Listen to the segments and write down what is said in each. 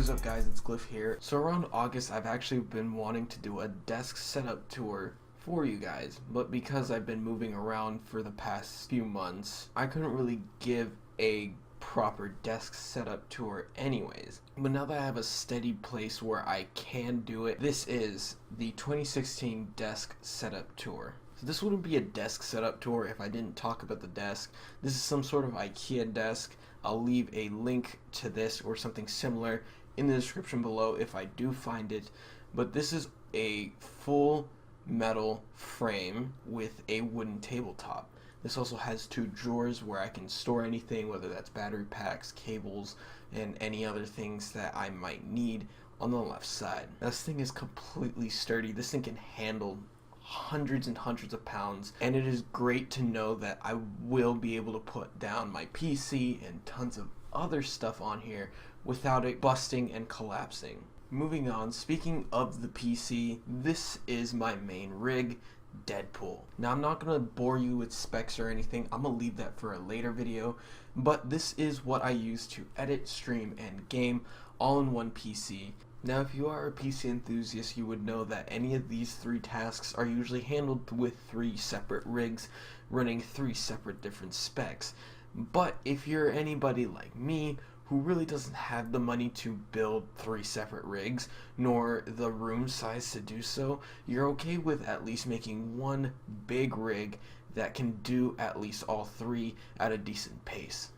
What is up, guys? It's Cliff here. So around August, I've actually been wanting to do a desk setup tour for you guys, but because I've been moving around for the past few months, I couldn't really give a proper desk setup tour anyways. But now that I have a steady place where I can do it, this is the 2016 desk setup tour. So this wouldn't be a desk setup tour if I didn't talk about the desk. This is some sort of IKEA desk. I'll leave a link to this or something similar in the description below if I do find it. But this is a full metal frame with a wooden tabletop. This also has two drawers where I can store anything, whether that's battery packs, cables, and any other things that I might need on the left side. Now, this thing is completely sturdy. This thing can handle hundreds and hundreds of pounds, and it is great to know that I will be able to put down my PC and tons of other stuff on here without it busting and collapsing. Moving on, speaking of the PC, this is my main rig, Deadpool. Now, I'm not going to bore you with specs or anything. I'm going to leave that for a later video, but this is what I use to edit, stream, and game all in one PC. Now, if you are a PC enthusiast, you would know that any of these three tasks are usually handled with three separate rigs running three separate different specs. But if you're anybody like me who really doesn't have the money to build three separate rigs, nor the room size to do so, you're okay with at least making one big rig that can do at least all three at a decent pace.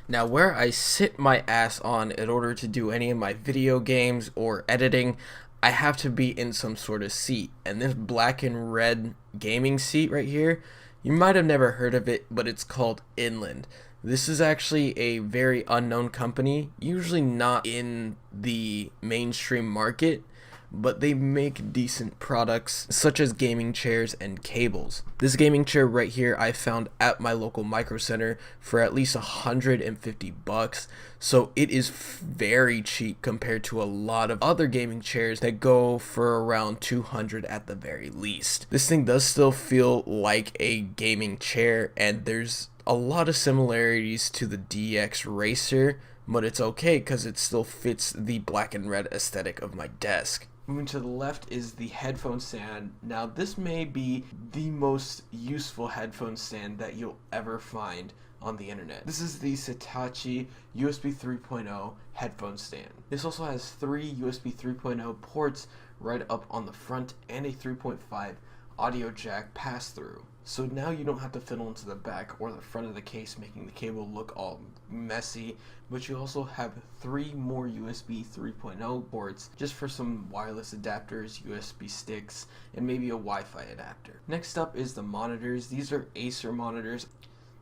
Now, where I sit my ass on in order to do any of my video games or editing, I have to be in some sort of seat. And this black and red gaming seat right here, you might have never heard of it, but it's called Inland. This is actually a very unknown company, usually not in the mainstream market, but they make decent products such as gaming chairs and cables. This gaming chair right here I found at my local Micro Center for at least $150, so it is very cheap compared to a lot of other gaming chairs that go for around $200 at the very least. This thing does still feel like a gaming chair, and there's a lot of similarities to the DX Racer, but it's okay because it still fits the black and red aesthetic of my desk. Moving to the left is the headphone stand. Now, this may be the most useful headphone stand that you'll ever find on the internet. This is the Hitachi USB 3.0 headphone stand. This also has three USB 3.0 ports right up on the front and a 3.5 audio jack pass-through. So now you don't have to fiddle into the back or the front of the case, making the cable look all messy, but you also have three more USB 3.0 ports just for some wireless adapters, USB sticks, and maybe a Wi-Fi adapter. Next up is the monitors. These are Acer monitors.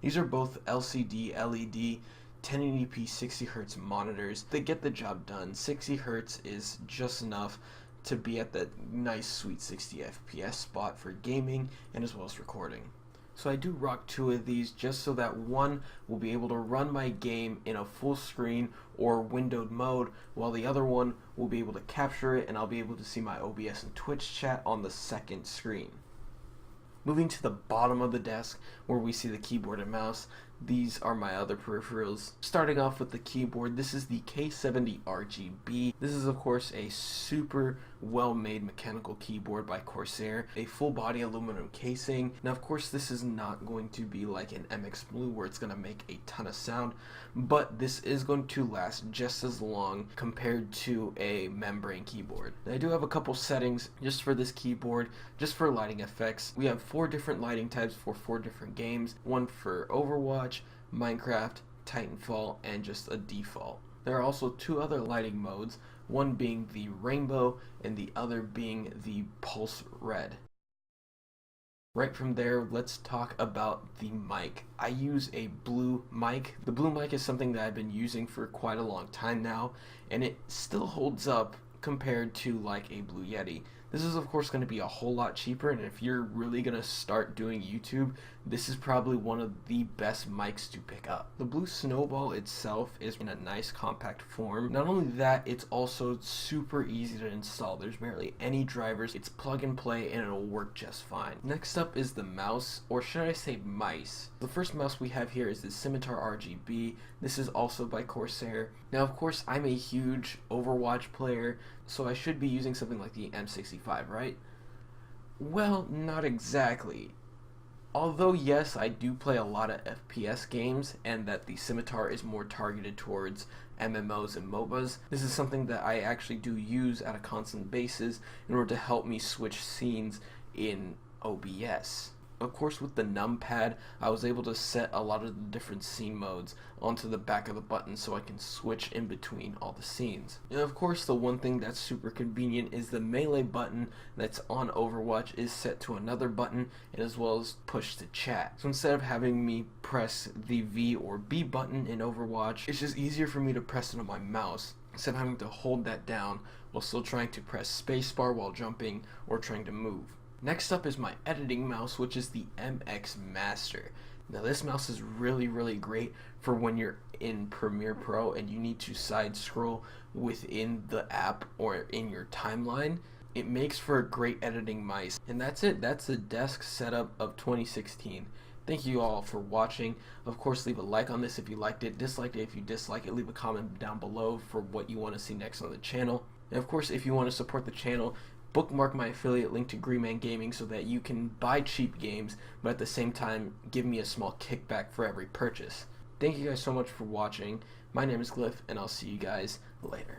These are both LCD, LED, 1080p 60Hz monitors. They get the job done. 60Hz is just enough to be at that nice sweet 60 FPS spot for gaming and as well as recording. So I do rock two of these just so that one will be able to run my game in a full screen or windowed mode, while the other one will be able to capture it and I'll be able to see my OBS and Twitch chat on the second screen. Moving to the bottom of the desk where we see the keyboard and mouse, these are my other peripherals. Starting off with the keyboard, this is the K70 RGB. This is of course a super well-made mechanical keyboard by Corsair, a full body aluminum casing. Now of course this is not going to be like an MX Blue where it's going to make a ton of sound, but this is going to last just as long compared to a membrane keyboard. Now, I do have a couple settings just for this keyboard, just for lighting effects. We have 4 different lighting types for 4 different games, one for Overwatch, Minecraft, Titanfall, and just a default. There are also 2 other lighting modes, one being the rainbow and the other being the pulse red. Right from there, let's talk about the mic. I use a blue mic. The blue mic is something that I've been using for quite a long time now, and it still holds up compared to like a Blue Yeti. This is of course going to be a whole lot cheaper, and if you're really going to start doing YouTube, this is probably one of the best mics to pick up. The Blue Snowball itself is in a nice compact form. Not only that, it's also super easy to install. There's barely any drivers. It's plug and play and it'll work just fine. Next up is the mouse, or should I say mice. The first mouse we have here is the Scimitar RGB. This is also by Corsair. Now of course I'm a huge Overwatch player, so I should be using something like the M65, right? Well, not exactly. Although yes, I do play a lot of FPS games, and that the Scimitar is more targeted towards MMOs and MOBAs, this is something that I actually do use at a constant basis in order to help me switch scenes in OBS. Of course, with the numpad, I was able to set a lot of the different scene modes onto the back of the button so I can switch in between all the scenes. And of course, the one thing that's super convenient is the melee button that's on Overwatch is set to another button, and as well as push to chat. So instead of having me press the V or B button in Overwatch, it's just easier for me to press it on my mouse instead of having to hold that down while still trying to press spacebar while jumping or trying to move. Next up is my editing mouse, which is the MX Master. Now this mouse is really great for when you're in Premiere Pro and you need to side scroll within the app or in your timeline. It makes for a great editing mice. And that's it. That's the desk setup of 2016. Thank you all for watching. Of course, leave a like on this if you liked it, disliked it if you dislike it, leave a comment down below for what you want to see next on the channel. And of course, if you want to support the channel, bookmark my affiliate link to Greenman Gaming so that you can buy cheap games, but at the same time give me a small kickback for every purchase. Thank you guys so much for watching. My name is Glyph, and I'll see you guys later.